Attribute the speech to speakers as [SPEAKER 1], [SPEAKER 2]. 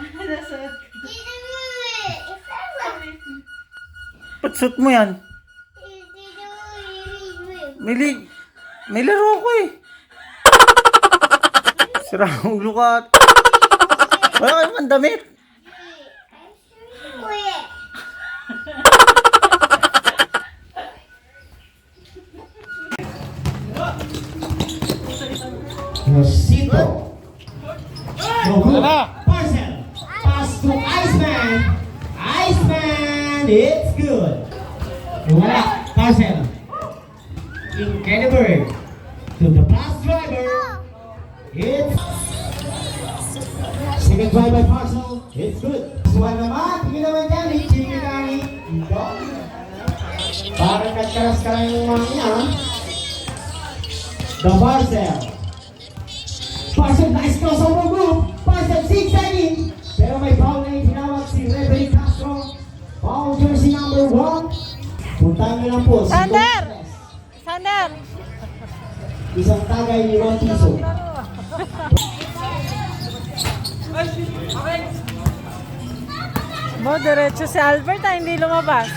[SPEAKER 1] Nasot ko.
[SPEAKER 2] Ba't suot mo yan? May laro ko eh. Sira ang ulo ka. Wala kayo man damit.
[SPEAKER 3] Rosito. Parcel. Pass to Iceman. Iceman, it's good. Wala. Parcel. Incredible. To the bus driver. It's second try by Parcel. It's good. Suwan naman. Tingin naman dyan. Chicken kani. Ito. Parang nagkaras ka lang yung mga niya. The Parcel. Parcel, nice crossover move. Parcel, zigzagging. Pero may foul na itinawag si Reverie Castro. Foul jersey number 1. Puntahan nyo lang po. Si
[SPEAKER 1] Sander!
[SPEAKER 3] Gonzales.
[SPEAKER 1] Sander!
[SPEAKER 3] Isang tagay ni Ron Tiso.
[SPEAKER 1] Mo, diretso si Albert hindi lumabas.